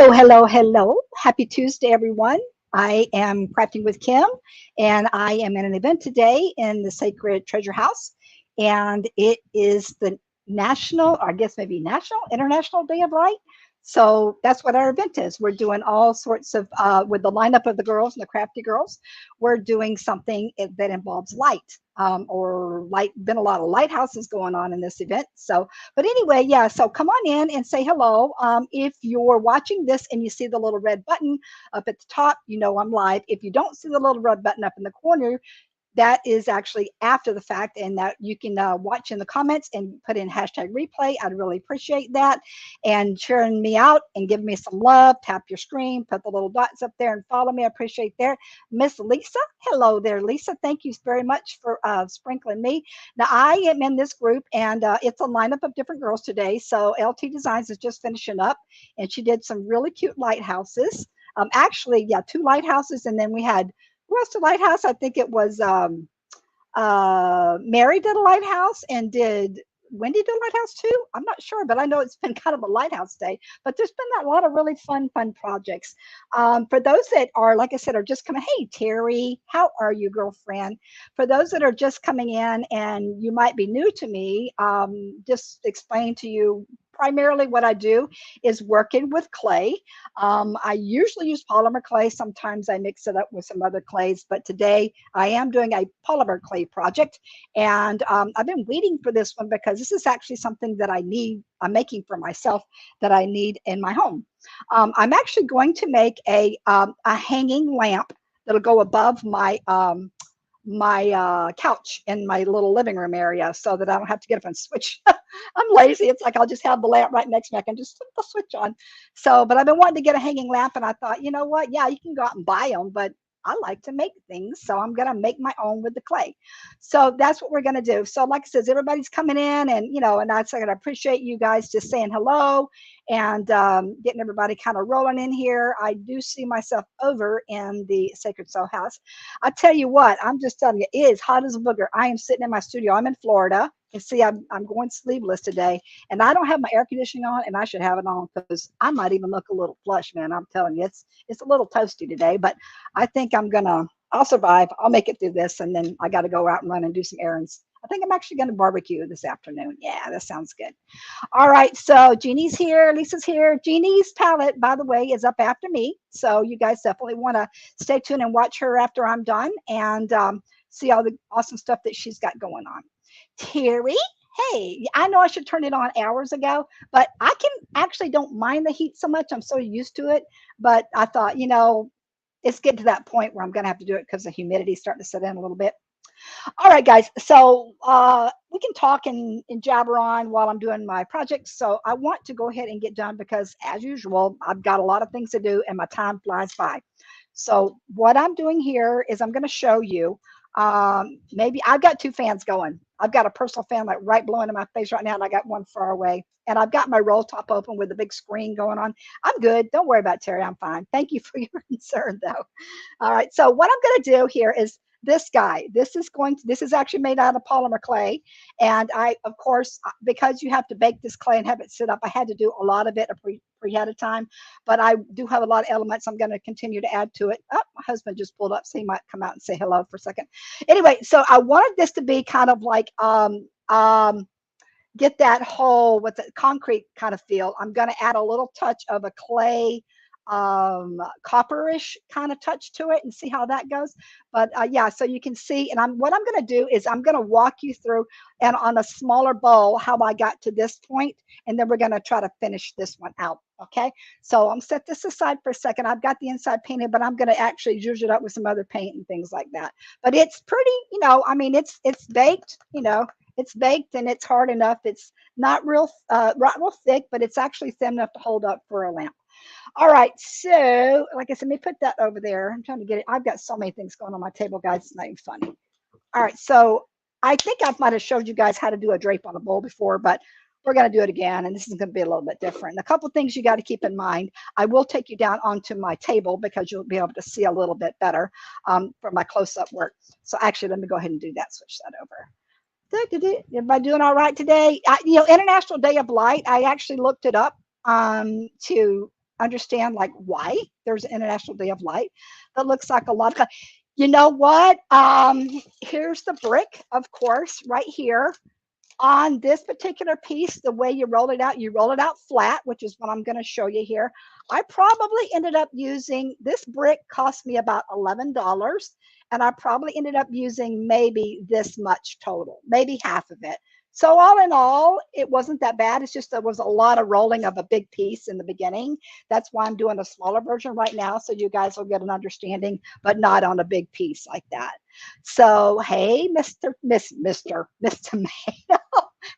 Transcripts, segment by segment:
Hello, hello, hello. Happy Tuesday, everyone. I am crafting with Kim, and I am in an event today in the Sacred Treasure House. And it is the National, I guess maybe National, International Day of Light. So that's what our event is. We're doing all sorts of, with the lineup of the girls and the crafty girls, we're doing something that involves light. Or light, been a lot of lighthouses going on in this event. So but anyway, yeah, so come on in and say hello. If you're watching this and you see the little red button up at the top, you know I'm live. If you don't see the little red button up in the corner, that is actually after the fact, and that you can watch in the comments and put in hashtag replay. I'd really appreciate that. And sharing me out and give me some love. Tap your screen, put the little dots up there and follow me. I appreciate there. Miss Lisa, hello there, Lisa. Thank you very much for sprinkling me. Now, I am in this group, and it's a lineup of different girls today. So LT Designs is just finishing up, and she did some really cute lighthouses. Actually, yeah, two lighthouses, and then we had who else did lighthouse? I think it was Mary did a lighthouse, and did Wendy do a lighthouse too? I'm not sure, but I know it's been kind of a lighthouse day. But there's been a lot of really fun projects. For those that are, like I said, are just coming, hey Terry, how are you, girlfriend? For those that are just coming in and you might be new to me, just explain to you primarily what I do is working with clay. I usually use polymer clay. Sometimes I mix it up with some other clays, but today I am doing a polymer clay project. And I've been waiting for this one because this is actually something that I need, I'm making for myself that I need in my home. I'm actually going to make a hanging lamp that'll go above my couch in my little living room area so that I don't have to get up and switch. I'm lazy. It's like I'll just have the lamp right next to me. I can just flip the switch on. So, but I've been wanting to get a hanging lamp, and I thought, you know what? Yeah, you can go out and buy them, but I like to make things, so I'm gonna make my own with the clay. So that's what we're gonna do. So, like I said, everybody's coming in, and and I said I appreciate you guys just saying hello and getting everybody kind of rolling in here. I do see myself over in the Sacred Soul House. I tell you what, I'm just telling you, it is hot as a booger. I am sitting in my studio. I'm in Florida. And see, I'm going sleeveless today, and I don't have my air conditioning on, and I should have it on because I might even look a little flush, man. I'm telling you, it's a little toasty today, but I think I'll survive. I'll make it through this, and then I got to go out and run and do some errands. I think I'm actually going to barbecue this afternoon. Yeah, that sounds good. All right, so Jeannie's here, Lisa's here. Jeannie's palette, by the way, is up after me, so you guys definitely want to stay tuned and watch her after I'm done, and see all the awesome stuff that she's got going on. Terry, hey, I know I should turn it on hours ago, but I can actually don't mind the heat so much. I'm so used to it. But I thought, it's getting to that point where I'm going to have to do it because the humidity's starting to set in a little bit. All right, guys. So we can talk and jabber on while I'm doing my projects. So I want to go ahead and get done because, as usual, I've got a lot of things to do and my time flies by. So what I'm doing here is I'm going to show you. Maybe I've got two fans going. I've got a personal fan like right blowing in my face right now, and I got one far away. And I've got my roll top open with the big screen going on. I'm good. Don't worry about it, Terry. I'm fine. Thank you for your concern, though. All right. So what I'm going to do here is this guy. This is actually made out of polymer clay. And I, of course, because you have to bake this clay and have it sit up, I had to do a lot of it pre ahead of time. But I do have a lot of elements I'm going to continue to add to it. Oh, my husband just pulled up, so he might come out and say hello for a second. Anyway, so I wanted this to be kind of like get that whole with the concrete kind of feel. I'm going to add a little touch of a clay copperish kind of touch to it and see how that goes. But yeah, so you can see, and what I'm going to do is I'm going to walk you through and on a smaller bowl how I got to this point, and then we're going to try to finish this one out. Okay, so I'm set this aside for a second. I've got the inside painted, but I'm going to actually zhuzh it up with some other paint and things like that. But it's pretty, I mean, it's baked, it's baked and it's hard enough. It's not real thick, but it's actually thin enough to hold up for a lamp. All right, so like I said, let me put that over there. I'm trying to get it. I've got so many things going on my table, guys. It's not even funny. All right, so I think I might have showed you guys how to do a drape on a bowl before, but we're going to do it again, and this is going to be a little bit different. And a couple things you got to keep in mind. I will take you down onto my table because you'll be able to see a little bit better for my close-up work. So actually, let me go ahead and do that. Switch that over. Everybody doing all right today? International Day of Light. I actually looked it up to understand like why there's an International Day of Light. That looks like a lot of, you know what? Here's the brick, of course, right here. On this particular piece, the way you roll it out flat, which is what I'm going to show you here. I probably ended up using, this brick cost me about $11, and I probably ended up using maybe this much total, maybe half of it. So all in all, it wasn't that bad. It's just there was a lot of rolling of a big piece in the beginning. That's why I'm doing a smaller version right now, so you guys will get an understanding, but not on a big piece like that. So, hey, Mr. Mayo.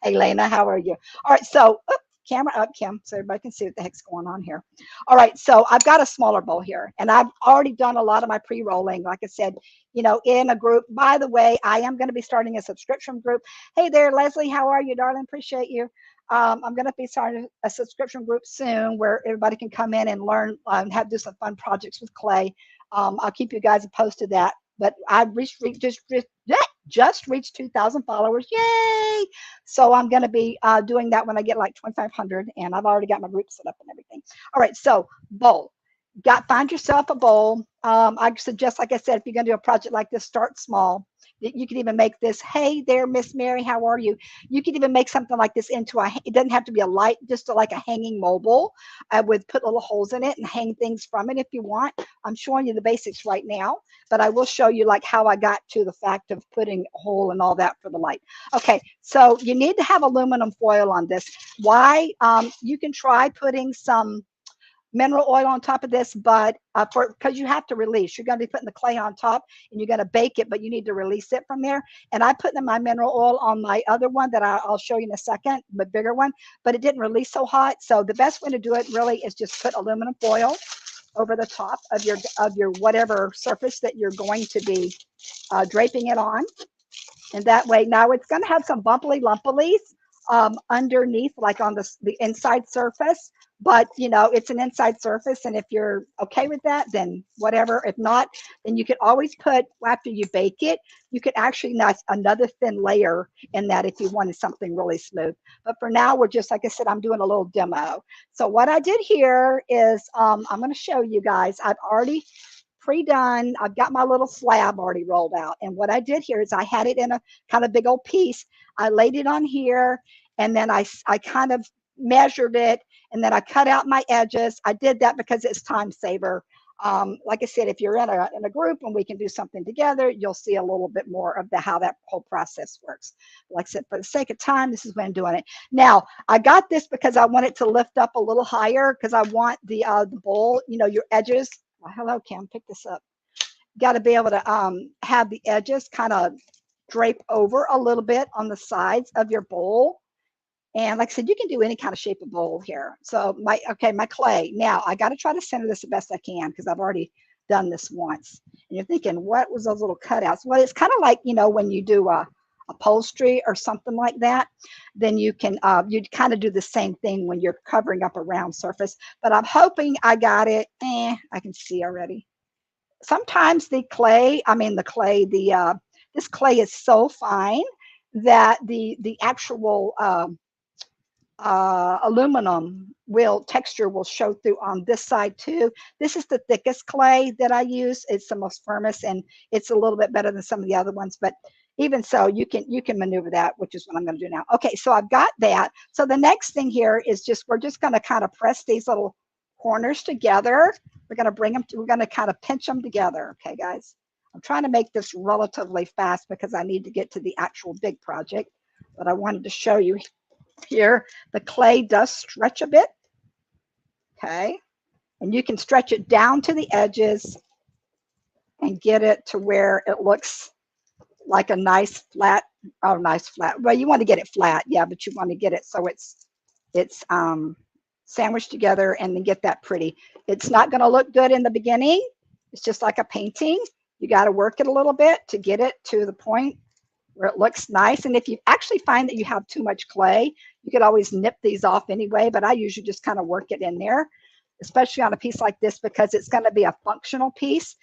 Hey, Lena, how are you? All right, so camera up, Kim, so everybody can see what the heck's going on here. All right, so I've got a smaller bowl here, and I've already done a lot of my pre-rolling. Like I said, you know, in a group. By the way, I am going to be starting a subscription group. Hey there, Leslie, how are you, darling? Appreciate you. I'm going to be starting a subscription group soon where everybody can come in and learn and do some fun projects with clay. I'll keep you guys posted that. But I just reached 2,000 followers. Yay! So I'm going to be doing that when I get like 2,500, and I've already got my group set up and everything. All right, so bowl. Find yourself a bowl. I suggest, like I said, if you're going to do a project like this, start small. You can even make this, hey there, Miss Mary, how are you? You can even make something like this into it doesn't have to be a light, just like a hanging mobile with put little holes in it and hang things from it if you want. I'm showing you the basics right now, but I will show you like how I got to the fact of putting a hole and all that for the light. Okay, so you need to have aluminum foil on this. Why? You can try putting some mineral oil on top of this, but because you have to release, you're going to be putting the clay on top and you're going to bake it, but you need to release it from there. And I put my mineral oil on my other one that I'll show you in a second, the bigger one, but it didn't release so hot. So the best way to do it really is just put aluminum foil over the top of your whatever surface that you're going to be draping it on. And that way, now it's going to have some bumpily lumpilies underneath, like on the inside surface. But, you know, it's an inside surface. And if you're okay with that, then whatever. If not, then you could always put, after you bake it, you could actually nice another thin layer in that if you wanted something really smooth. But for now, we're just, like I said, I'm doing a little demo. So what I did here is I'm going to show you guys. I've already pre-done. I've got my little slab already rolled out. And what I did here is I had it in a kind of big old piece. I laid it on here, and then I kind of measured it, and then I cut out my edges. I did that because it's time saver. Like I said, if you're in a group and we can do something together, you'll see a little bit more of how that whole process works. Like I said, for the sake of time, this is when I'm doing it. Now, I got this because I want it to lift up a little higher because I want the bowl, you know, your edges. Well, hello, Kim, pick this up. Got to be able to have the edges kind of drape over a little bit on the sides of your bowl. And like I said, you can do any kind of shape of bowl here. So my clay. Now I got to try to center this the best I can because I've already done this once. And you're thinking, what was those little cutouts? Well, it's kind of like, you know, when you do upholstery or something like that, then you can you'd kind of do the same thing when you're covering up a round surface. But I'm hoping I got it. I can see already. Sometimes this clay is so fine that the actual aluminum texture will show through on this side too. This is the thickest clay that I use. It's the most firmest, and it's a little bit better than some of the other ones, but even so, you can maneuver that, which is what I'm going to do now. Okay, so I've got that. So the next thing here is we're just going to kind of press these little corners together. We're going to we're going to kind of pinch them together. Okay, guys. I'm trying to make this relatively fast because I need to get to the actual big project, but I wanted to show you here. The clay does stretch a bit. Okay, and you can stretch it down to the edges and get it to where it looks like a nice flat. Well, you want to get it flat, yeah, but you want to get it so it's sandwiched together and then get that pretty. It's not going to look good in the beginning. It's just like a painting. You got to work it a little bit to get it to the point where it looks nice. And if you actually find that you have too much clay, you could always nip these off anyway, but I usually just kind of work it in there, especially on a piece like this because it's going to be a functional piece.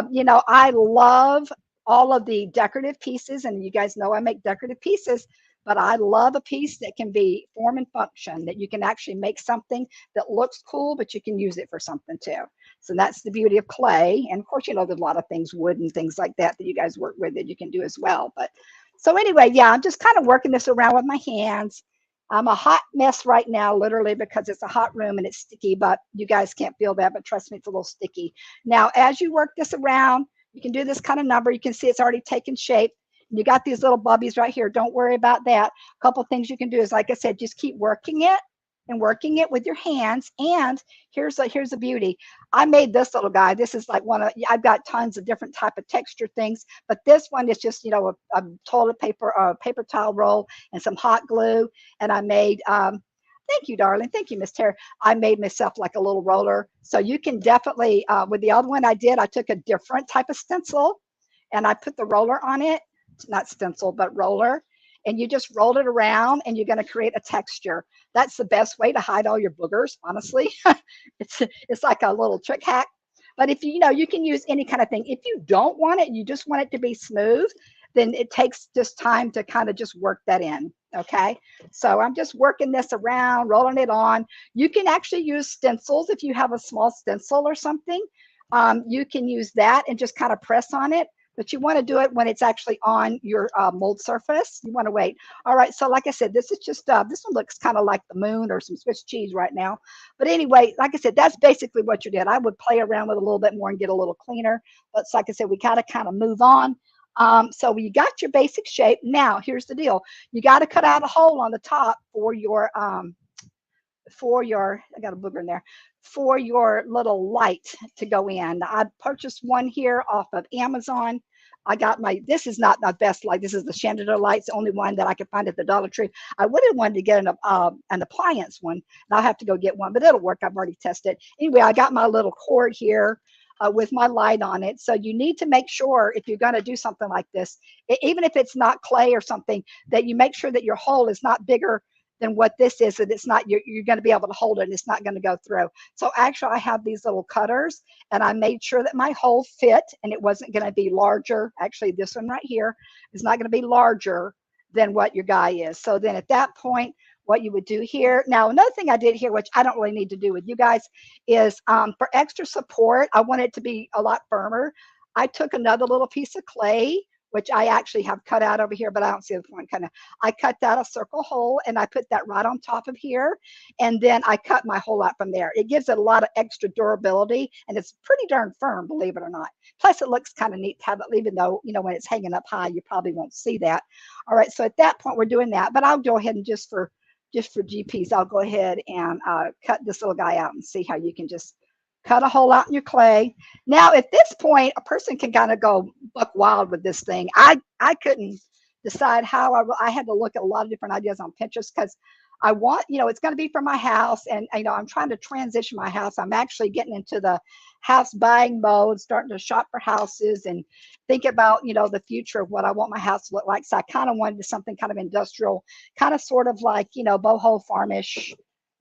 You know, I love all of the decorative pieces, and you guys know I make decorative pieces, but I love a piece that can be form and function, that you can actually make something that looks cool, but you can use it for something too. So that's the beauty of clay. And of course, you know, there's a lot of things, wood and things like that, that you guys work with that you can do as well. But so anyway, yeah, I'm just kind of working this around with my hands. I'm a hot mess right now, literally, because it's a hot room and it's sticky, but you guys can't feel that, but trust me, it's a little sticky. Now, as you work this around, you can do this kind of number. You can see it's already taken shape. You got these little bubbies right here. Don't worry about that. A couple things you can do is, like I said, just keep working it and working it with your hands. And here's the beauty. I made this little guy. This is like one of, I've got tons of different type of texture things, but this one is just, you know, a toilet paper, a paper towel roll and some hot glue. And I made, thank you, darling. Thank you, Miss Terry. I made myself like a little roller. So you can definitely, with the other one I did, I took a different type of stencil and I put the roller on it, not stencil, but roller. And you just roll it around and you're going to create a texture. That's the best way to hide all your boogers, honestly. It's like a little trick hack. But if you know, you can use any kind of thing. If you don't want it, you just want it to be smooth, then it takes just time to kind of just work that in. Okay. So I'm just working this around, rolling it on. You can actually use stencils if you have a small stencil or something. You can use that and just kind of press on it, but you want to do it when it's actually on your mold surface. You want to wait. All right. So like I said, this is just, this one looks kind of like the moon or some Swiss cheese right now. But anyway, like I said, that's basically what you did. I would play around with a little bit more and get a little cleaner. But like I said, we got to kind of move on. So you got your basic shape. Now, here's the deal. You got to cut out a hole on the top for your, I got a booger in there, for your little light to go in. I purchased one here off of Amazon. I got this is not the best light. This is the chandelier light. It's the only one that I could find at the Dollar Tree. I would have wanted to get an appliance one, and I'll have to go get one, but it'll work. I've already tested. Anyway, I got my little cord here with my light on it. So you need to make sure if you're going to do something like this, even if it's not clay or something, that you make sure that your hole is not bigger than what this is, that it's not, you're going to be able to hold it and it's not going to go through. So actually I have these little cutters and I made sure that my hole fit and it wasn't going to be larger. Actually, this one right here is not going to be larger than what your guy is. So then at that point, what you would do here. Now, another thing I did here, which I don't really need to do with you guys, is for extra support, I want it to be a lot firmer. I took another little piece of clay, which I actually have cut out over here, but I don't see the point. I cut out a circle hole and I put that right on top of here. And then I cut my hole out from there. It gives it a lot of extra durability and it's pretty darn firm, believe it or not. Plus it looks kind of neat to have it, even though, you know, when it's hanging up high, you probably won't see that. All right. So at that point we're doing that, but I'll go ahead and just for GPs, I'll go ahead and cut this little guy out and see how you can just cut a hole out in your clay. Now, at this point, a person can kind of go buck wild with this thing. I couldn't decide how. I had to look at a lot of different ideas on Pinterest because I want, you know, it's going to be for my house. And, you know, I'm trying to transition my house. I'm actually getting into the house buying mode, starting to shop for houses and think about, you know, the future of what I want my house to look like. So I kind of wanted something kind of industrial, kind of sort of like, you know, boho farmish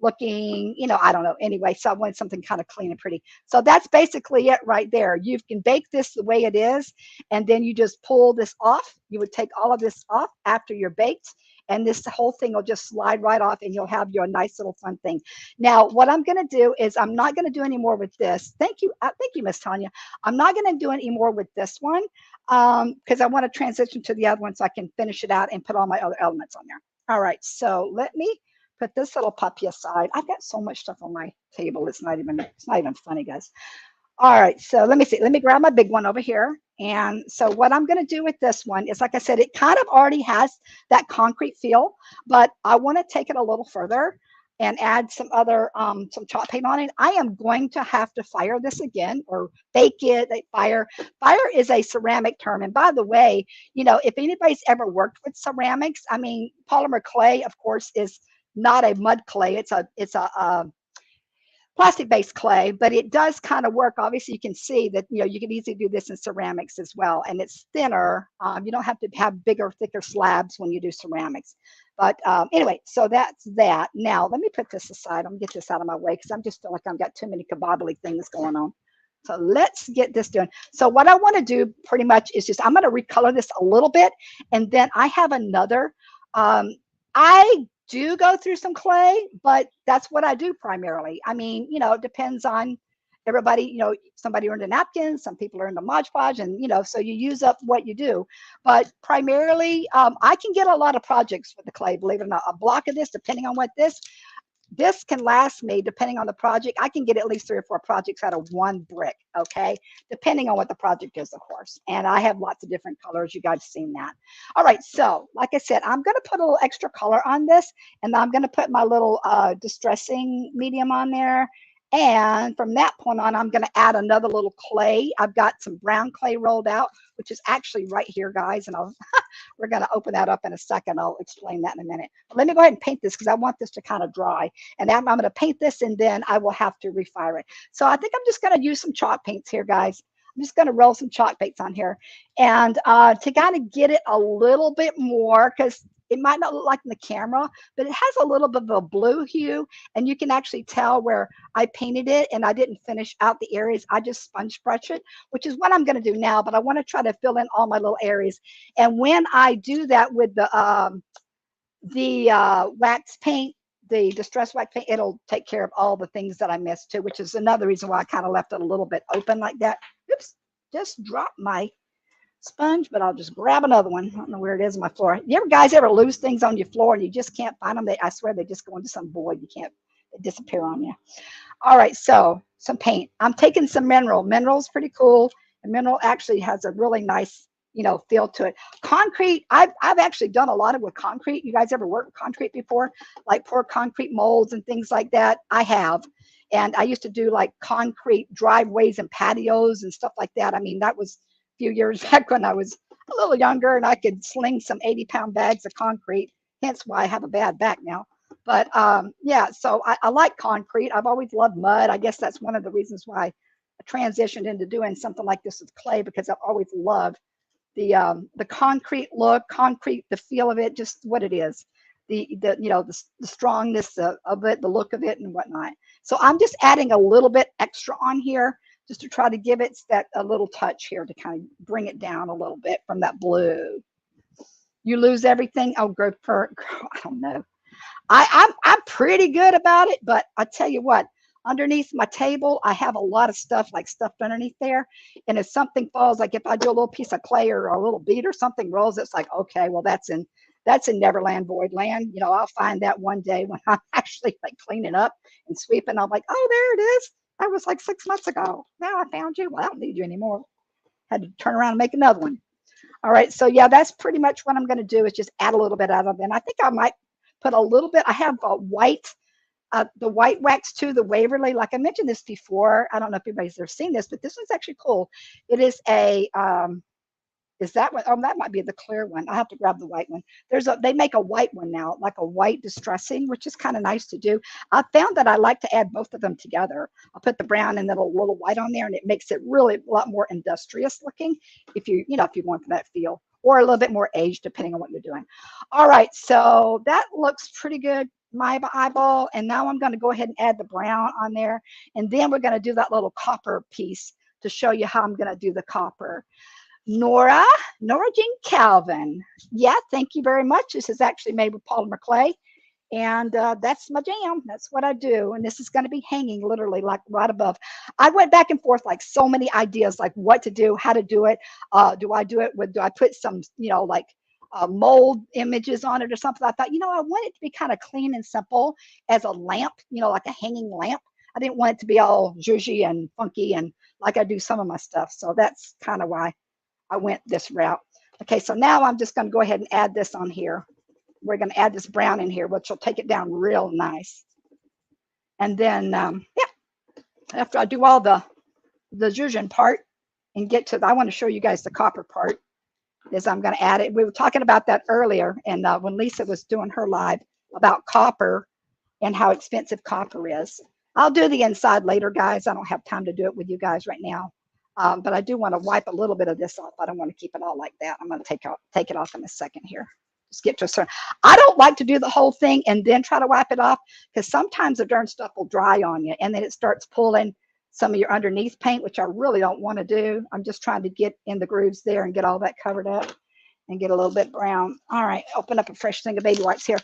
looking, you know, I don't know. Anyway, so I wanted something kind of clean and pretty. So that's basically it right there. You can bake this the way it is, and then you just pull this off. You would take all of this off after you're baked, and this whole thing will just slide right off, and you'll have your nice little fun thing. Now, what I'm going to do is I'm not going to do any more with this. Thank you, Miss Tanya. I'm not going to do any more with this one because I want to transition to the other one so I can finish it out and put all my other elements on there. All right, so let me put this little puppy aside. I've got so much stuff on my table. It's not even funny, guys. All right, so let me see. Let me grab my big one over here. And so what I'm going to do with this one is, like I said, it kind of already has that concrete feel, but I want to take it a little further and add some other, some chalk paint on it. I am going to have to fire this again or bake it. Fire is a ceramic term. And by the way, you know, if anybody's ever worked with ceramics, I mean, polymer clay, of course, is not a mud clay. It's a plastic-based clay, but it does kind of work. Obviously, you can see that, you know, you can easily do this in ceramics as well, and it's thinner. You don't have to have bigger, thicker slabs when you do ceramics. But anyway, so that's that. Now, let me put this aside. I'm gonna get this out of my way because I'm just feel like I've got too many kabobbly things going on. So let's get this done. So what I want to do pretty much is just, I'm going to recolor this a little bit, and then I have another Um, I do go through some clay, but that's what I do primarily. I mean, it depends on everybody. Somebody are into napkins, some people are into Mod Podge, and so you use up what you do. But primarily, I can get a lot of projects with the clay. Believe it or not, a block of this, depending on what this can last me, depending on the project. I can get at least 3 or 4 projects out of one brick, okay? Depending on what the project is, of course. And I have lots of different colors. You guys have seen that. All right, so like I said, I'm going to put a little extra color on this, and I'm going to put my little distressing medium on there. And from that point on, I'm going to add another little clay. I've got some brown clay rolled out, which is actually right here, guys. And we're going to open that up in a second. I'll explain that in a minute. But let me go ahead and paint this because I want this to kind of dry. And then I'm going to paint this, and then I will have to refire it. So I think I'm just going to use some chalk paints here, guys. I'm just going to roll some chalk paints on here. And to kind of get it a little bit more, because it might not look like in the camera, but it has a little bit of a blue hue, and you can actually tell where I painted it and I didn't finish out the areas. I just sponge brush it, which is what I'm going to do now, but I want to try to fill in all my little areas. And when I do that with the wax paint, the distress wax paint, it'll take care of all the things that I missed too, which is another reason why I kind of left it a little bit open like that. Oops, just dropped my sponge, but I'll just grab another one. I don't know where it is on my floor. You ever guys ever lose things on your floor and you just can't find them? I swear they just go into some void. You can't, they disappear on you. All right, so some paint. I'm taking some mineral. Mineral's pretty cool. And mineral actually has a really nice, feel to it. Concrete, I've actually done a lot of with concrete. You guys ever worked with concrete before? Like pour concrete molds and things like that? I have. And I used to do like concrete driveways and patios and stuff like that. I mean, that was a few years back when I was a little younger and I could sling some 80-pound bags of concrete. Hence why I have a bad back now. But yeah, so I like concrete. I've always loved mud. I guess that's one of the reasons why I transitioned into doing something like this with clay, because I've always loved the concrete look, concrete, the feel of it, just what it is, the strongness of it, the look of it, and whatnot. So I'm just adding a little bit extra on here just to try to give it that a little touch here to kind of bring it down a little bit from that blue. You lose everything. Oh, I don't know. I'm pretty good about it, but I tell you what, underneath my table, I have a lot of stuff like stuffed underneath there. And if something falls, like if I do a little piece of clay or a little bead or something rolls, it's like, okay, well that's in Neverland Void Land. I'll find that one day when I'm actually like cleaning up and sweeping. I'm like, oh, there it is. That was like 6 months ago. Now I found you. Well, I don't need you anymore. Had to turn around and make another one. All right, so yeah, that's pretty much what I'm going to do is just add a little bit out of it. And I think I might put a little bit. I have the white wax too, the Waverly. Like I mentioned this before. I don't know if anybody's ever seen this, but this one's actually cool. It is is that one? Oh, that might be the clear one. I have to grab the white one. They make a white one now, like a white distressing, which is kind of nice to do. I found that I like to add both of them together. I'll put the brown and then a little white on there, and it makes it really a lot more industrious looking if you want that feel, or a little bit more aged depending on what you're doing. All right, so that looks pretty good, my eyeball. And now I'm going to go ahead and add the brown on there, and then we're going to do that little copper piece to show you how I'm going to do the copper. Nora Jean Calvin. Yeah, thank you very much. This is actually made with polymer clay, and that's my jam. That's what I do. And this is going to be hanging literally like right above. I went back and forth like so many ideas, like what to do, how to do it. Do I put some, like mold images on it or something? I thought, I want it to be kind of clean and simple as a lamp, like a hanging lamp. I didn't want it to be all zhuzhy and funky and like I do some of my stuff. So that's kind of why I went this route. Okay, so now I'm just going to go ahead and add this on here. We're going to add this brown in here, which will take it down real nice. And then, yeah, after I do all the zhuzhin part and get to I want to show you guys the copper part, is I'm going to add it. We were talking about that earlier, and when Lisa was doing her live about copper and how expensive copper is. I'll do the inside later, guys. I don't have time to do it with you guys right now. But I do want to wipe a little bit of this off. I don't want to keep it all like that. I'm going to take it off in a second here. Just get to a certain. I don't like to do the whole thing and then try to wipe it off, because sometimes the darn stuff will dry on you and then it starts pulling some of your underneath paint, which I really don't want to do. I'm just trying to get in the grooves there and get all that covered up. and get a little bit brown. All right, open up a fresh thing of baby wipes here.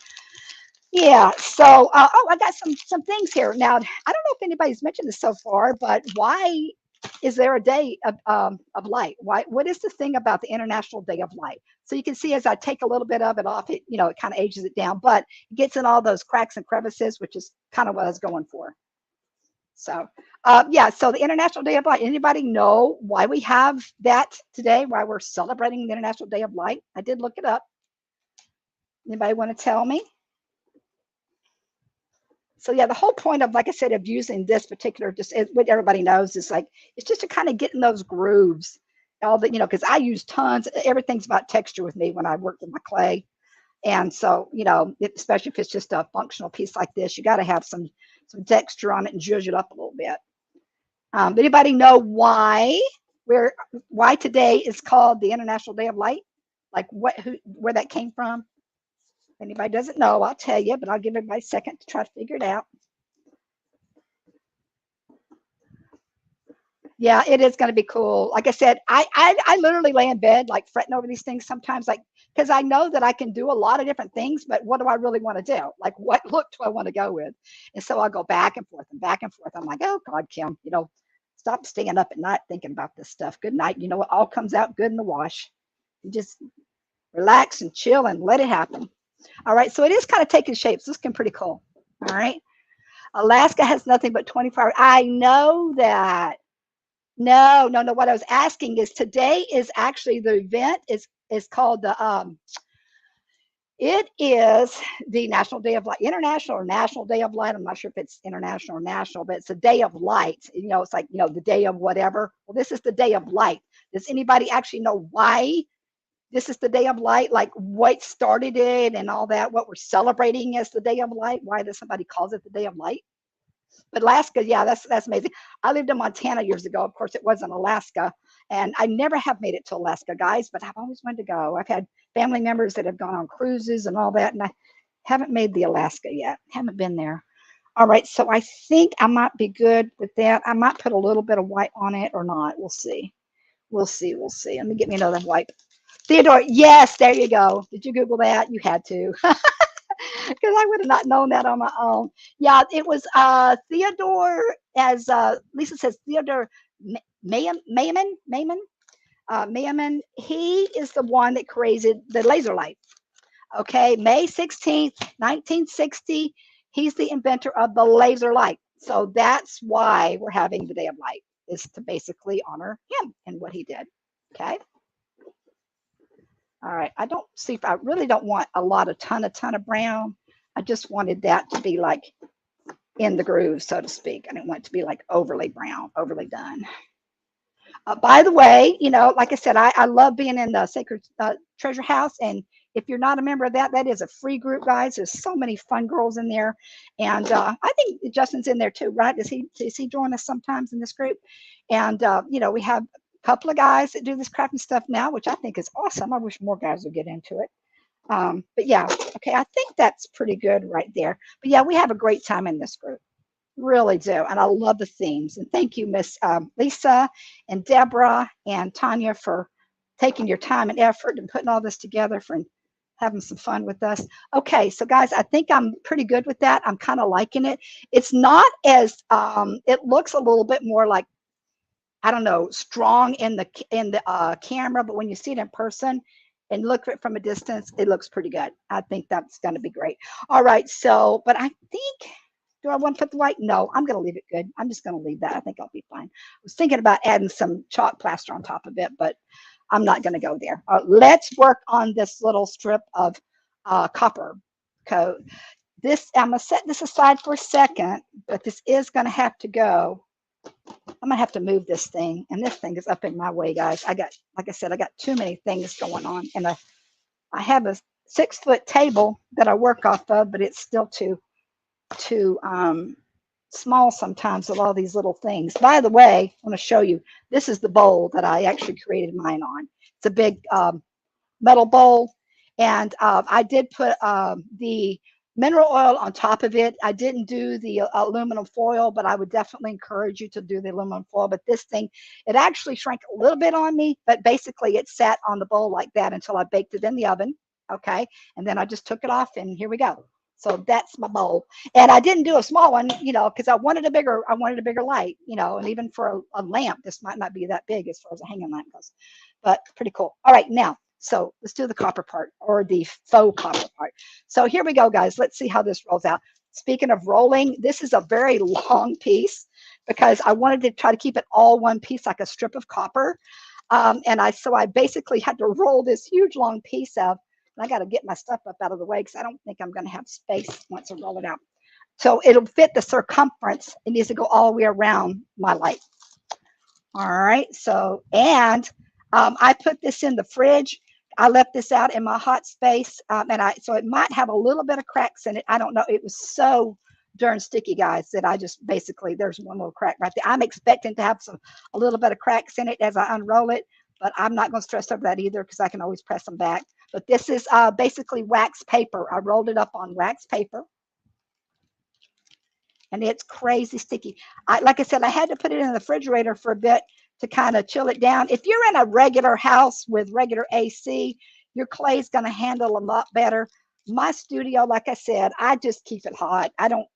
Yeah, so oh, I got some things here. Now, I don't know if anybody's mentioned this so far, but why is there a day of light? Why? What is the thing about the International Day of Light? So you can see as I take a little bit of it off, it it kind of ages it down, but it gets in all those cracks and crevices, which is kind of what I was going for. So yeah, so the International Day of Light. Anybody know why we have that today? Why we're celebrating the International Day of Light? I did look it up. Anybody want to tell me? So yeah, the whole point of, like I said, of using this particular, just what everybody knows is like, it's just to kind of get in those grooves. All the, because I use tons, everything's about texture with me when I work with my clay. And so, especially if it's just a functional piece like this, you got to have some texture on it and zhuzh it up a little bit. Anybody know why today is called the International Day of Light? Like where that came from? If anybody doesn't know, I'll tell you, but I'll give everybody a second to try to figure it out. Yeah, it is going to be cool. Like I said, I literally lay in bed like fretting over these things sometimes, like because I know that I can do a lot of different things, but what do I really want to do? Like, what look do I want to go with? And so I'll go back and forth and back and forth. I'm like, oh God, Kim, stop staying up at night thinking about this stuff. Good night. You know, it all comes out good in the wash. You just relax and chill and let it happen. All right, so it is kind of taking shapes. This is pretty cool. All right, Alaska has nothing but 24 hours. I know that. No, no, no. What I was asking is today is actually the event is called it is the National Day of Light, International or National Day of Light. I'm not sure if it's international or national, but it's a day of light. It's like, the day of whatever. Well, this is the day of light. Does anybody actually know why this is the day of light? Like what started it and all that, what we're celebrating as the day of light? Why does somebody calls it the day of light? But Alaska, yeah, that's amazing. I lived in Montana years ago. Of course, it wasn't Alaska, and I never have made it to Alaska, guys. But I've always wanted to go. I've had family members that have gone on cruises and all that, and I haven't made the Alaska yet. Haven't been there. All right, so I think I might be good with that. I might put a little bit of white on it or not. We'll see. We'll see. We'll see. Let me get me another white. Theodore, yes, there you go. Did you Google that? You had to. Because I would have not known that on my own. Yeah, it was Theodore, as Lisa says, Theodore Mayman. He is the one that created the laser light. Okay, May 16th, 1960. He's the inventor of the laser light. So that's why we're having the Day of Light, is to basically honor him and what he did. Okay. All right, I don't see if I really don't want a ton of brown. I just wanted that to be like in the groove, so to speak. I didn't want it to be like overly brown, overly done. By the way, like I said, I love being in the Sacred Treasure House. And if you're not a member of that, that is a free group, guys. There's so many fun girls in there. And I think Justin's in there too, right? Does he join us sometimes in this group? And, we have a couple of guys that do this crafting stuff now, which I think is awesome. I wish more guys would get into it. But yeah, okay, I think that's pretty good right there. But yeah, we have a great time in this group. Really do. And I love the themes. And thank you, Miss Lisa and Deborah and Tanya, for taking your time and effort and putting all this together, for having some fun with us. Okay, so guys, I think I'm pretty good with that. I'm kind of liking it. It's not as, it looks a little bit more like, I don't know, strong in the camera, but when you see it in person and look at it from a distance, it looks pretty good. I think that's going to be great. All right, so, but I think, do I want to put the white? No, I'm going to leave it good. I'm just going to leave that. I think I'll be fine. I was thinking about adding some chalk plaster on top of it, but I'm not going to go there. Let's work on this little strip of copper coat. I'm going to set this aside for a second, but this is going to have to go. I'm gonna have to move this thing, and this thing is up in my way, guys. Like I said, I got too many things going on, and I have a 6-foot table that I work off of, but it's still too small sometimes with all these little things. By the way, I want to show you. This is the bowl that I actually created mine on. It's a big metal bowl, and I did put the mineral oil on top of it. I didn't do the aluminum foil, but I would definitely encourage you to do the aluminum foil. But this thing, it actually shrank a little bit on me, but basically it sat on the bowl like that until I baked it in the oven. Okay. And then I just took it off and here we go. So that's my bowl. And I didn't do a small one, because I wanted a bigger light, and even for a lamp, this might not be that big as far as a hanging lamp goes, but pretty cool. All right. Now, so let's do the copper part or the faux copper part. So here we go, guys. Let's see how this rolls out. Speaking of rolling, this is a very long piece because I wanted to try to keep it all one piece like a strip of copper. So I basically had to roll this huge long piece of, and I got to get my stuff up out of the way because I don't think I'm going to have space once I roll it out. So it'll fit the circumference. It needs to go all the way around my light. All right. So, and I put this in the fridge. I left this out in my hot space, so it might have a little bit of cracks in it. I don't know. It was so darn sticky, guys, that I just basically, there's one little crack right there. I'm expecting to have a little bit of cracks in it as I unroll it, but I'm not going to stress over that either because I can always press them back. But this is basically wax paper. I rolled it up on wax paper, and it's crazy sticky. Like I said, I had to put it in the refrigerator for a bit to kind of chill it down. If you're in a regular house with regular AC, your clay is going to handle a lot better. My studio, like I said, I just keep it hot. I don't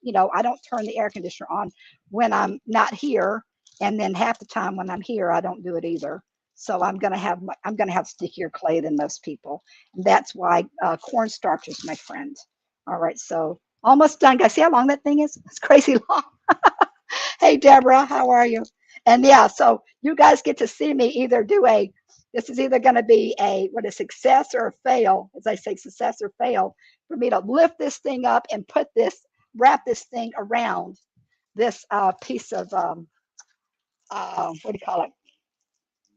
turn the air conditioner on when I'm not here, and then half the time when I'm here, I don't do it either. So I'm gonna have stickier clay than most people, and that's why cornstarch is my friend. All right, so almost done, guys. See how long that thing is? It's crazy long. Hey, Deborah, how are you? And yeah, so you guys get to see me either this is either going to be a success or a fail, as I say, success or fail, for me to lift this thing up and wrap this thing around this piece of, what do you call it?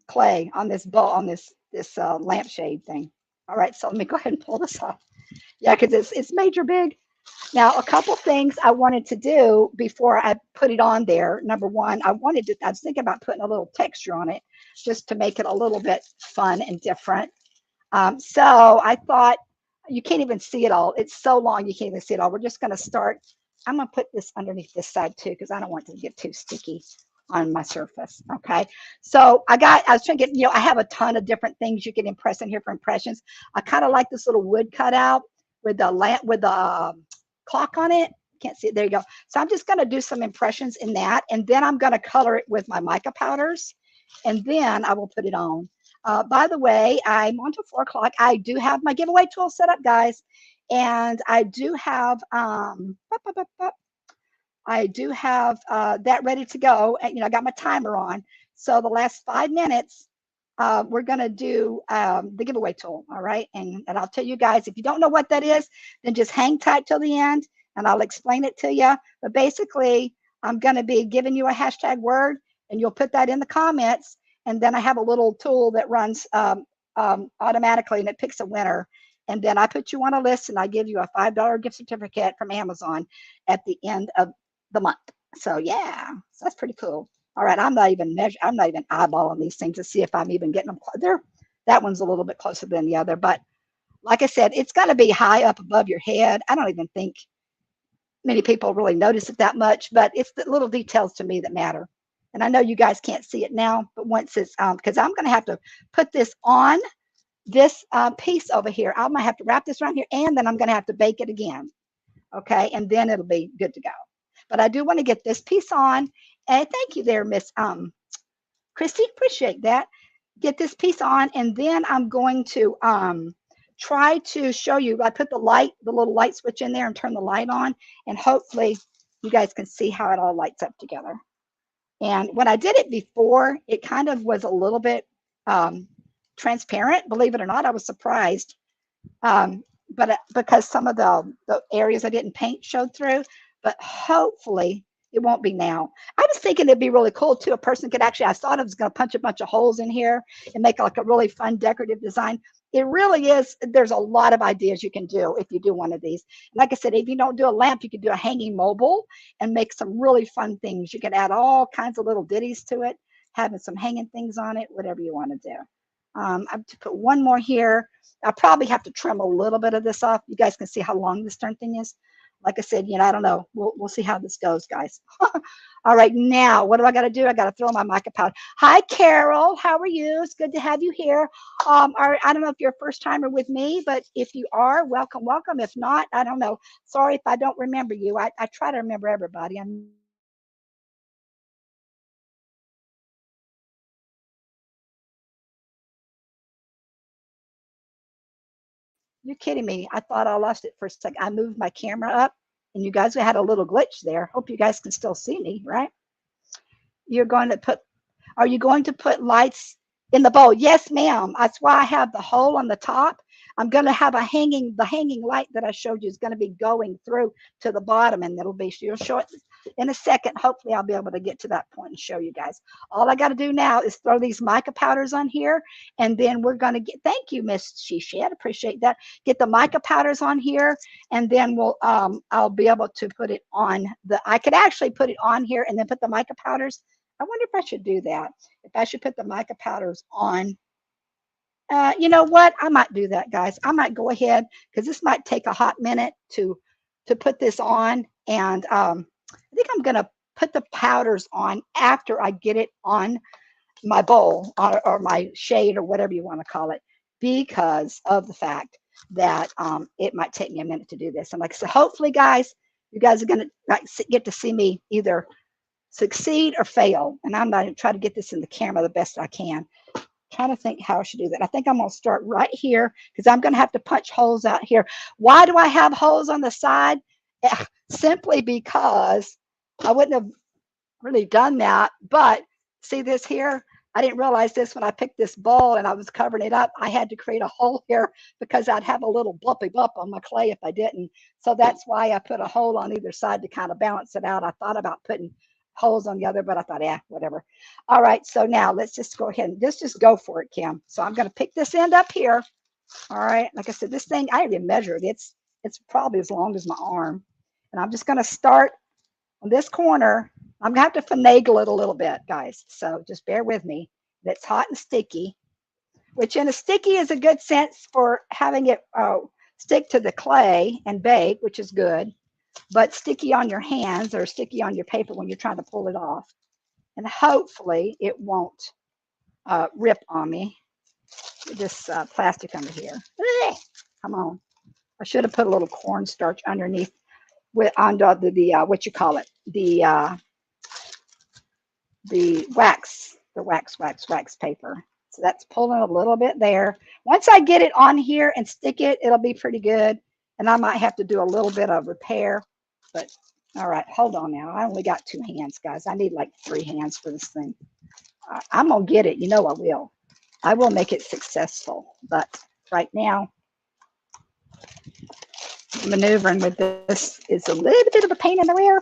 Clay on this bowl, on this lampshade thing. All right, so let me go ahead and pull this off. Yeah, because it's major big. Now, a couple things I wanted to do before I put it on there. Number one, I was thinking about putting a little texture on it just to make it a little bit fun and different. So I thought, you can't even see it all. It's so long, you can't even see it all. We're just going to start. I'm going to put this underneath this side too, because I don't want it to get too sticky on my surface. Okay. So I was trying to get, I have a ton of different things you can impress in here for impressions. I kind of like this little wood cutout with the lamp, with the clock on it. Can't see it. There you go. So I'm just going to do some impressions in that. And then I'm going to color it with my mica powders. And then I will put it on. By the way, I'm on to 4 o'clock. I do have my giveaway tool set up, guys. And I do have, that ready to go. And, I got my timer on. So the last 5 minutes, we're going to do the giveaway tool. All right. And I'll tell you guys, if you don't know what that is, then just hang tight till the end and I'll explain it to you. But basically, I'm going to be giving you a hashtag word and you'll put that in the comments. And then I have a little tool that runs automatically and it picks a winner. And then I put you on a list and I give you a $5 gift certificate from Amazon at the end of the month. So yeah, so that's pretty cool. All right, I'm not even eyeballing these things to see if I'm even getting them there. That one's a little bit closer than the other, but like I said, it's got to be high up above your head. I don't even think many people really notice it that much, but it's the little details to me that matter. And I know you guys can't see it now, but once it's because I'm going to have to put this on this piece over here. I'm going to have to wrap this around here, and then I'm going to have to bake it again. Okay, and then it'll be good to go. But I do want to get this piece on. And thank you there, Miss Christy. Appreciate that. Get this piece on, and then I'm going to try to show you. I put the little light switch in there and turn the light on, and hopefully you guys can see how it all lights up together. And when I did it before, it kind of was a little bit transparent. Believe it or not, I was surprised. But because some of the areas I didn't paint showed through, but hopefully it won't be now. I was thinking it'd be really cool too. A person could actually, I thought I was going to punch a bunch of holes in here and make like a really fun decorative design. It really is. There's a lot of ideas you can do if you do one of these. Like I said, if you don't do a lamp, you could do a hanging mobile and make some really fun things. You can add all kinds of little ditties to it, having some hanging things on it, whatever you want to do. I have to put one more here. I'll probably have to trim a little bit of this off. You guys can see how long this darn thing is. Like I said, I don't know. We'll see how this goes, guys. All right, now what do I got to do? I got to throw my mica powder. Hi, Carol. How are you? It's good to have you here. I don't know if you're a first timer with me, but if you are, welcome, welcome. If not, I don't know. Sorry if I don't remember you. I try to remember everybody. I'm You're kidding me. I thought I lost it for a second. I moved my camera up and you guys had a little glitch there. Hope you guys can still see me, right? You're going to put Are you going to put lights in the bowl? Yes, ma'am. That's why I have the hole on the top. I'm going to have the hanging light that I showed you is going to be going through to the bottom, and you'll show it in a second. Hopefully I'll be able to get to that point and show you guys. All I got to do now is throw these mica powders on here, and then we're going to thank you, Miss Shished. Appreciate that. Get the mica powders on here, and then I'll be able to put it on I could actually put it on here and then put the mica powders. I wonder if I should do that. If I should put the mica powders on. You know what? I might do that, guys. I might go ahead because this might take a hot minute to put this on. And I think I'm going to put the powders on after I get it on my bowl or my shade or whatever you want to call it, because of the fact that it might take me a minute to do this. And like I said, hopefully, guys, you guys are going to get to see me either succeed or fail. And I'm going to try to get this in the camera the best I can. Trying to think how I should do that. I think I'm going to start right here because I'm going to have to punch holes out here. Why do I have holes on the side? Simply because I wouldn't have really done that. But see this here? I didn't realize this when I picked this bowl and I was covering it up. I had to create a hole here because I'd have a little bumpy bump on my clay if I didn't. So that's why I put a hole on either side to kind of balance it out. I thought about putting holes on the other, but I thought, whatever. All right, so now let's just go ahead and just go for it, Kim. So I'm going to pick this end up here. All right, like I said, this thing, I even measured. It's probably as long as my arm. And I'm just going to start on this corner. I'm going to have to finagle it a little bit, guys. So just bear with me. It's hot and sticky, which in a sticky is a good sense for having it stick to the clay and bake, which is good. But sticky on your hands or sticky on your paper when you're trying to pull it off. And hopefully it won't rip on me. This plastic under here. Come on. I should have put a little cornstarch underneath under the what you call it, the wax paper. So that's pulling a little bit there. Once I get it on here and stick it, it'll be pretty good. And I might have to do a little bit of repair, but all right, hold on now. I only got 2 hands, guys. I need like 3 hands for this thing. I'm going to get it. You know I will. I will make it successful. But right now, maneuvering with this is a little bit of a pain in the rear.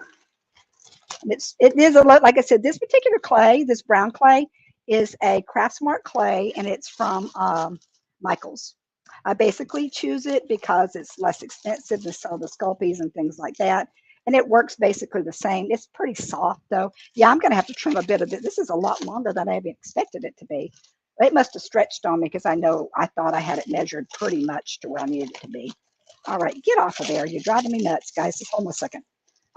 It is a lot, like I said, this particular clay, this brown clay, is a Craftsmart clay, and it's from Michael's. I basically choose it because it's less expensive than some of the Sculpies and things like that. And it works basically the same. It's pretty soft, though. Yeah, I'm going to have to trim a bit of it. This is a lot longer than I expected it to be. It must have stretched on me because I thought I had it measured pretty much to where I needed it to be. All right, get off of there. You're driving me nuts, guys. Just hold on a second.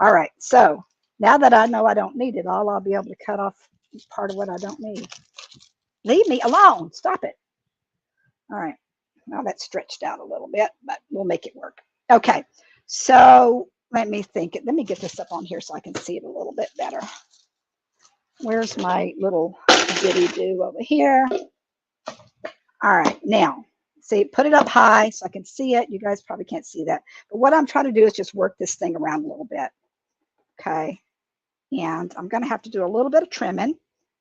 All right, so now that I know I don't need it all, I'll be able to cut off part of what I don't need. Leave me alone. Stop it. All right. Now that's stretched out a little bit, but we'll make it work. Okay. So let me think. Let me get this up on here so I can see it a little bit better. Where's my little diddy do over here? All right. Now, see, put it up high so I can see it. You guys probably can't see that. But what I'm trying to do is just work this thing around a little bit. Okay. And I'm going to have to do a little bit of trimming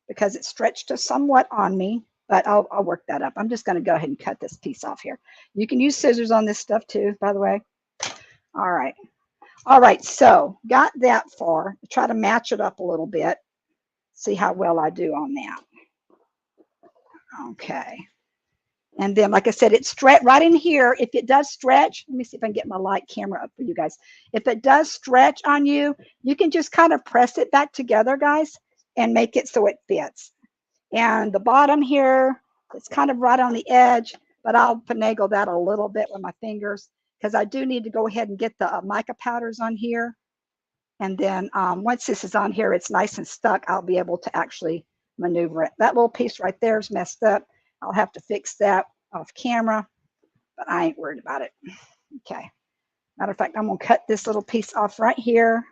because it stretched somewhat on me, but I'll work that up. I'm just going to go ahead and cut this piece off here. You can use scissors on this stuff too, by the way. All right. All right. So got that far. Try to match it up a little bit. See how well I do on that. Okay. And then, like I said, it's stretched right in here. If it does stretch, let me see if I can get my light camera up for you guys. If it does stretch on you, you can just kind of press it back together, guys, and make it so it fits. And the bottom here, It's kind of right on the edge, but I'll finagle that a little bit with my fingers because I do need to go ahead and get the mica powders on here. And then once this is on here, it's nice and stuck. I'll be able to actually maneuver it. That little piece right there is messed up. I'll have to fix that off camera, but I ain't worried about it. Okay. Matter of fact, I'm going to cut this little piece off right here.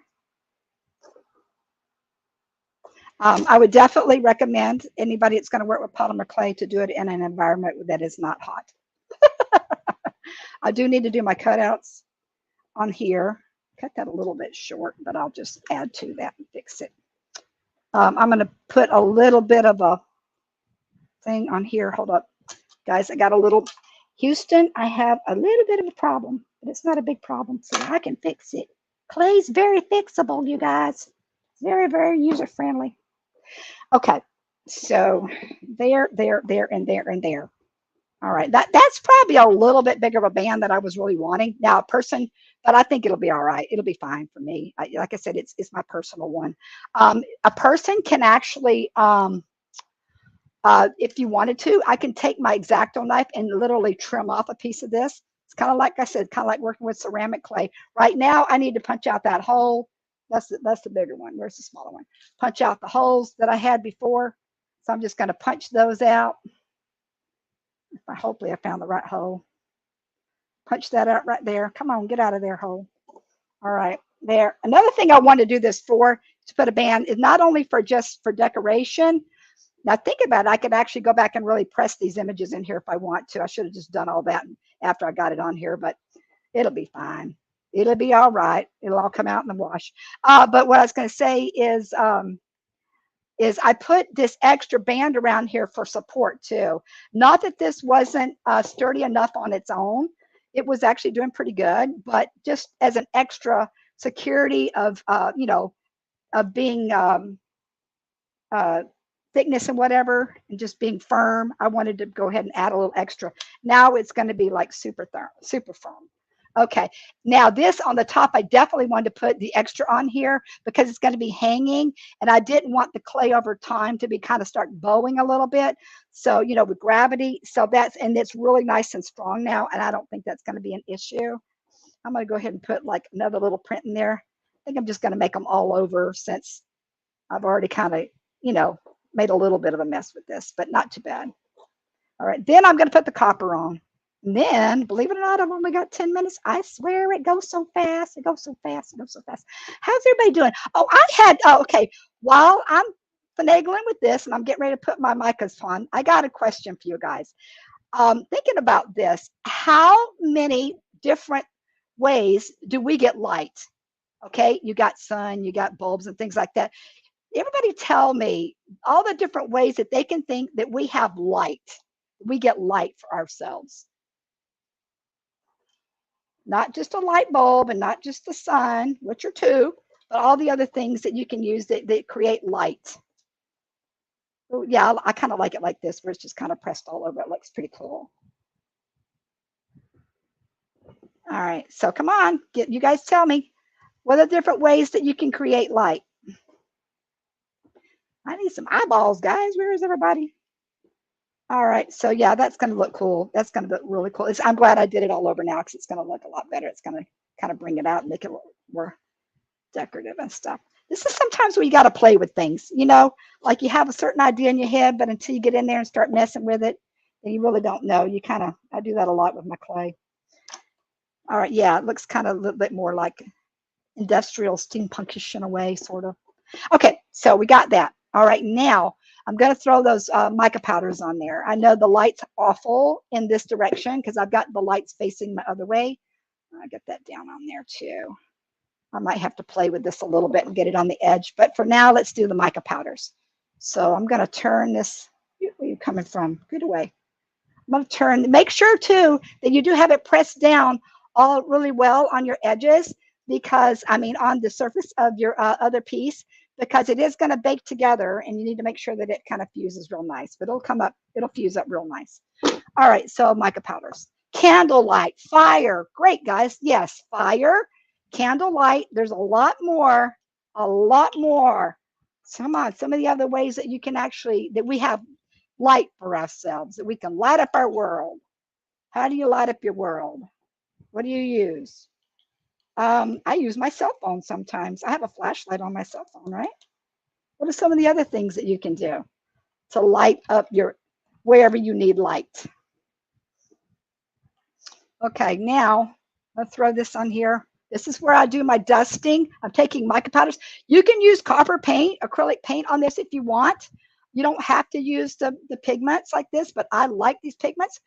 I would definitely recommend anybody that's going to work with polymer clay to do it in an environment that is not hot. I do need to do my cutouts on here. Cut that a little bit short, but I'll just add to that and fix it. I'm going to put a little bit of a thing on here. Hold up, guys. I got a little, Houston, I have a little bit of a problem, but it's not a big problem, so I can fix it. Clay's very fixable, you guys. Very, very user-friendly. Okay, so there, and there, and there. All right, that's probably a little bit bigger of a band that I was really wanting. Now, a person, but I think it'll be all right. It'll be fine for me. Like I said, it's my personal one. A person can actually, if you wanted to, I can take my X-Acto knife and literally trim off a piece of this. It's kind of like I said, kind of like working with ceramic clay. Right now, I need to punch out that hole. That's the bigger one. Where's the smaller one? Punch out the holes that I had before. So I'm just going to punch those out. Hopefully I found the right hole. Punch that out right there. Come on, get out of there, hole. All right, there. Another thing I want to do this for, to put a band, is not only for just for decoration. Now think about it, I could actually go back and really press these images in here if I want to. I should have just done all that after I got it on here, but it'll be fine. It'll be all right. It'll all come out in the wash. But what I was going to say is I put this extra band around here for support too. Not that this wasn't sturdy enough on its own. It was actually doing pretty good, but just as an extra security of, you know, of being thickness and whatever, and just being firm, I wanted to go ahead and add a little extra. Now it's going to be like super firm. Okay, now this on the top, I definitely wanted to put the extra on here because it's going to be hanging, and I didn't want the clay over time to be kind of start bowing a little bit. So, you know, with gravity, so that's, and it's really nice and strong now, and I don't think that's going to be an issue. I'm going to go ahead and put like another little print in there. I think I'm just going to make them all over since I've already kind of, you know, made a little bit of a mess with this, but not too bad. All right, then I'm going to put the copper on. And then, believe it or not, I've only got 10 minutes. I swear it goes so fast. It goes so fast. It goes so fast. How's everybody doing? Oh, okay. While I'm finagling with this and I'm getting ready to put my micas on, I got a question for you guys. Thinking about this, how many different ways do we get light? Okay, you got sun, you got bulbs and things like that. Everybody tell me all the different ways that they can think that we have light. We get light for ourselves. Not just a light bulb and not just the sun, which are two, but all the other things that you can use that create light. Oh, yeah, I kind of like it like this, where it's just kind of pressed all over. It looks pretty cool. All right, so come on, you guys tell me, what are the different ways that you can create light? I need some eyeballs, guys. Where is everybody? All right, so yeah, that's going to look cool. That's going to look really cool. I'm glad I did it all over now because it's going to look a lot better. It's going to kind of bring it out and make it more decorative and stuff. This is sometimes where you got to play with things, you know, like you have a certain idea in your head, but until you get in there and start messing with it, then you really don't know. I do that a lot with my clay. All right, yeah, it looks kind of a little bit more like industrial steampunkish in a way, sort of. Okay, so we got that. All right, now I'm going to throw those mica powders on there. I know the light's awful in this direction because I've got the lights facing my other way. I get that down on there too. I might have to play with this a little bit and get it on the edge, but for now, let's do the mica powders. So I'm going to turn this. Where are you coming from? Get away. I'm going to turn. Make sure too that you do have it pressed down all really well on your edges, because I mean on the surface of your other piece, because it is going to bake together and you need to make sure that it kind of fuses real nice, but it'll come up, it'll fuse up real nice. All right, so mica powders. Candlelight, fire, great guys. Yes, fire, candlelight. There's a lot more, a lot more. Come on, some of the other ways that you can actually, that we have light for ourselves, that we can light up our world. How do you light up your world? What do you use? I use my cell phone sometimes. I have a flashlight on my cell phone, right? What are some of the other things that you can do to light up your wherever you need light? Okay, now let's throw this on here. This is where I do my dusting. I'm taking mica powders. You can use copper paint, acrylic paint on this if you want. You don't have to use the pigments like this, but I like these pigments.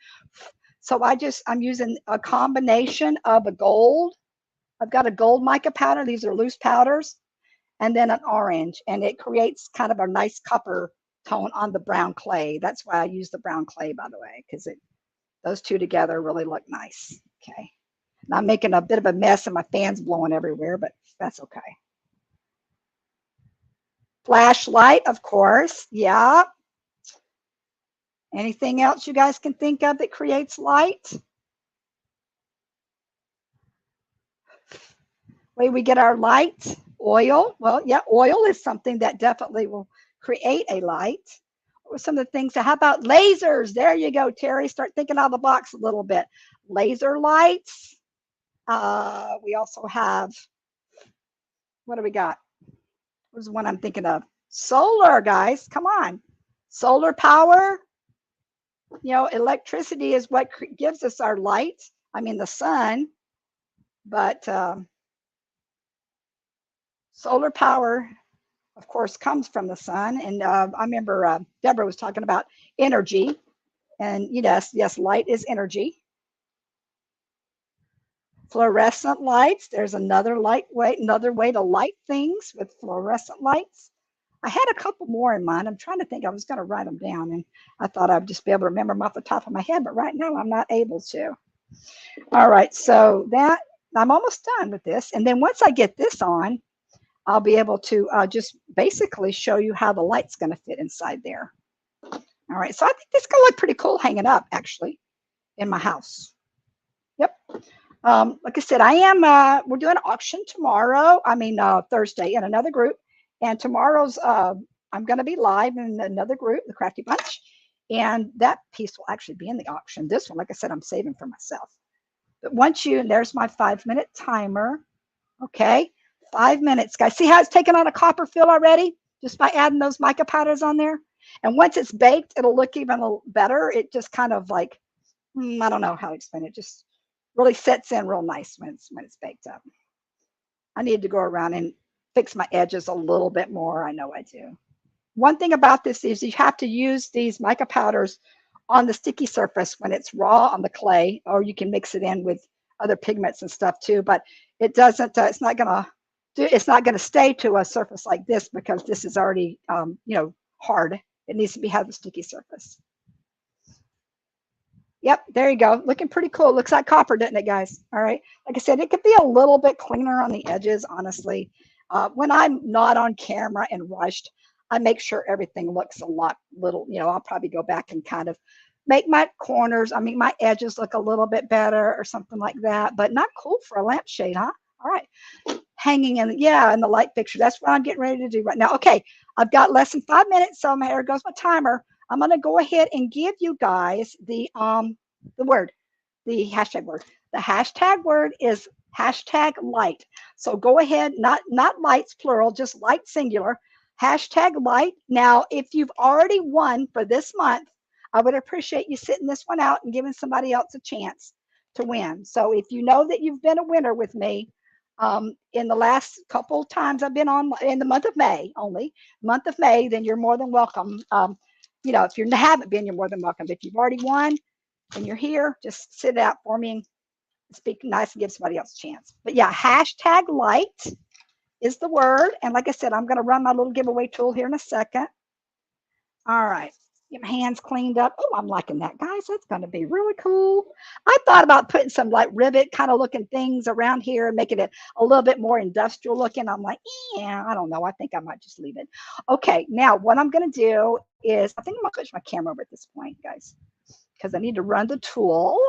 So I'm using a combination of a gold. I've got a gold mica powder. These are loose powders. And then an orange. And it creates kind of a nice copper tone on the brown clay. That's why I use the brown clay, by the way, because those two together really look nice. Okay. And I'm making a bit of a mess and my fan's blowing everywhere, but that's okay. Flashlight, of course. Yeah. Anything else you guys can think of that creates light? Way we get our light? Oil. Well, yeah, oil is something that definitely will create a light. What were some of the things? How about lasers? There you go, Terry. Start thinking out of the box a little bit. Laser lights. We also have, what do we got? What was the one I'm thinking of? Solar, guys. Come on. Solar power. You know, electricity is what gives us our light. I mean, the sun. But solar power, of course, comes from the sun. And I remember Deborah was talking about energy. And yes, light is energy. Fluorescent lights. There's another way to light things with fluorescent lights. I had a couple more in mind. I'm trying to think. I was going to write them down, and I thought I'd just be able to remember them off the top of my head. But right now, I'm not able to. All right, so I'm almost done with this. And then once I get this on, I'll be able to just basically show you how the light's going to fit inside there. All right, so I think this is going to look pretty cool hanging up, actually, in my house. Yep. Like I said, we're doing an auction tomorrow. Thursday in another group. And tomorrow's, I'm going to be live in another group, the Crafty Bunch. And that piece will actually be in the auction. This one, like I said, I'm saving for myself. But there's my 5-minute timer. Okay, 5 minutes, guys. See how it's taken on a copper feel already? Just by adding those mica powders on there. And once it's baked, it'll look even a little better. It just kind of like, I don't know how to explain it. Just really sets in real nice when it's baked up. I need to go around and fix my edges a little bit more. I know I do. One thing about this is you have to use these mica powders on the sticky surface when it's raw on the clay, or you can mix it in with other pigments and stuff too. But it doesn't. It's not gonna stay to a surface like this because this is already hard. It needs to have the sticky surface. Yep, there you go. Looking pretty cool. Looks like copper, doesn't it, guys? All right. Like I said, it could be a little bit cleaner on the edges, honestly. When I'm not on camera and rushed, I make sure everything looks a lot little. I'll probably go back and kind of make my my edges look a little bit better or something like that. But not cool for a lampshade, huh? All right. Hanging in the light fixture. That's what I'm getting ready to do right now. Okay, I've got less than 5 minutes, so there goes my timer. I'm going to go ahead and give you guys the word, the hashtag word. The hashtag word is hashtag light. So go ahead, not lights plural, just light singular. Hashtag light. Now, if you've already won for this month, I would appreciate you sitting this one out and giving somebody else a chance to win. So if you know that you've been a winner with me, in the last couple times I've been on in the month of May, then you're more than welcome. If you haven't been, you're more than welcome. But if you've already won and you're here, just sit out for me and speak nice and give somebody else a chance. But yeah, hashtag light is the word. And like I said, I'm going to run my little giveaway tool here in a second. All right. Get my hands cleaned up. Oh, I'm liking that, guys. That's going to be really cool. I thought about putting some like rivet kind of looking things around here and making it a little bit more industrial looking. I'm like, yeah, I don't know. I think I might just leave it. Okay, now what I'm going to do is, I think I'm going to switch my camera over at this point, guys, because I need to run the tool.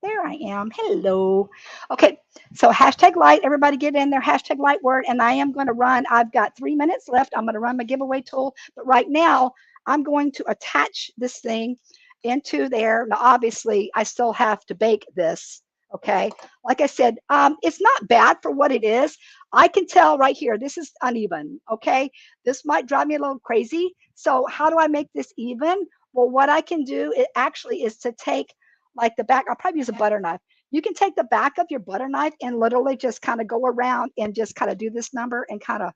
There I am. Hello. Okay, so hashtag light. Everybody get in there. Hashtag light word. And I am going to run. I've got 3 minutes left. I'm going to run my giveaway tool. But right now, I'm going to attach this thing into there. Now, obviously, I still have to bake this. Okay, like I said, it's not bad for what it is. I can tell right here, this is uneven. Okay, this might drive me a little crazy. So, how do I make this even? Well, what I can do it actually is to take like the back. I'll probably use a butter knife. You can take the back of your butter knife and literally just kind of go around and just kind of do this number and kind of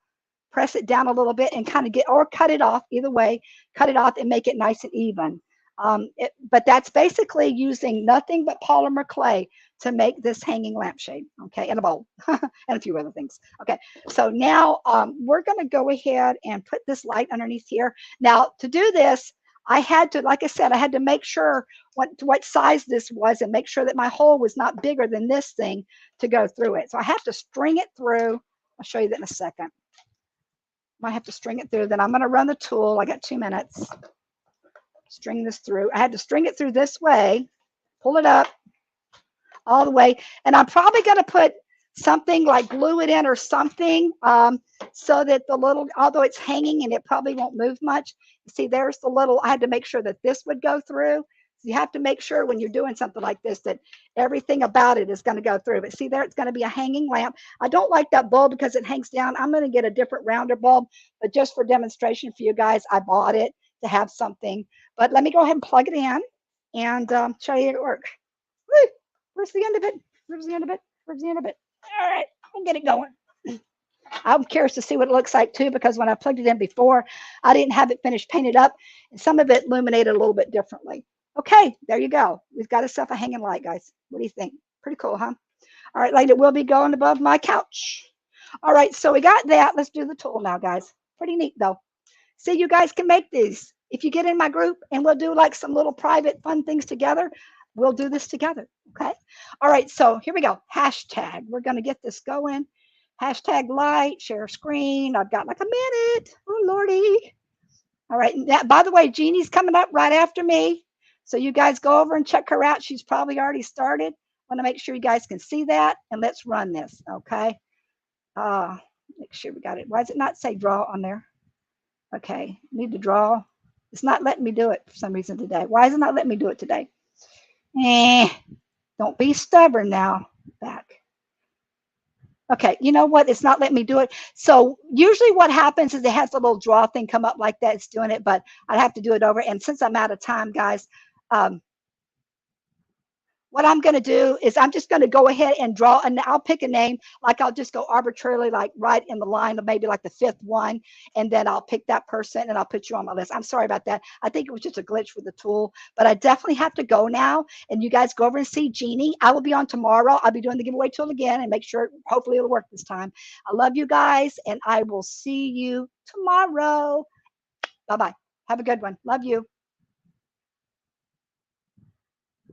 press it down a little bit and kind of get, or cut it off, either way, cut it off and make it nice and even. But that's basically using nothing but polymer clay to make this hanging lampshade, okay, and a bowl and a few other things. Okay, so now we're going to go ahead and put this light underneath here. Now, to do this, I had to, like I said, I had to make sure what size this was and make sure that my hole was not bigger than this thing to go through it. So I have to string it through. I'll show you that in a second. Might have to string it through. Then I'm going to run the tool. I got 2 minutes. String this through. I had to string it through this way, pull it up all the way. And I'm probably going to put something like glue it in or something so that the little, although it's hanging and it probably won't move much. See, there's the little, I had to make sure that this would go through. So you have to make sure when you're doing something like this that everything about it is going to go through. But see there, it's going to be a hanging lamp. I don't like that bulb because it hangs down. I'm going to get a different rounder bulb, but just for demonstration for you guys, I bought it to have something. But let me go ahead and plug it in and show you it work. Woo! Where's the end of it? Where's the end of it? Where's the end of it? All right, we'll get it going. I'm curious to see what it looks like too, because when I plugged it in before, I didn't have it finished painted up, and some of it illuminated a little bit differently. Okay, there you go. We've got ourselves a hanging light, guys. What do you think? Pretty cool, huh? All right, light, it will be going above my couch. All right, so we got that. Let's do the tool now, guys. Pretty neat, though. See, you guys can make these. If you get in my group and we'll do like some little private fun things together, we'll do this together. Okay. All right. So here we go. Hashtag. We're going to get this going. Hashtag light, share screen. I've got like a minute. Oh, Lordy. All right. That, by the way, Jeannie's coming up right after me. So you guys go over and check her out. She's probably already started. Want to make sure you guys can see that. And let's run this. Okay. Make sure we got it. Why does it not say draw on there? Okay, need to draw. It's not letting me do it for some reason today. Why is it not letting me do it today? Don't be stubborn now. Back. Okay, you know what? It's not letting me do it. So usually what happens is it has a little draw thing come up like that. It's doing it, but I'd have to do it over. And since I'm out of time, guys, what I'm going to do is I'm just going to go ahead and draw, and I'll pick a name. Like I'll just go arbitrarily, like right in the line of maybe like the 5th one, and then I'll pick that person and I'll put you on my list. I'm sorry about that. I think it was just a glitch with the tool, but I definitely have to go now. And you guys go over and see Jeannie. I will be on tomorrow. I'll be doing the giveaway tool again and make sure, hopefully it'll work this time. I love you guys, and I will see you tomorrow. Bye-bye. Have a good one. Love you.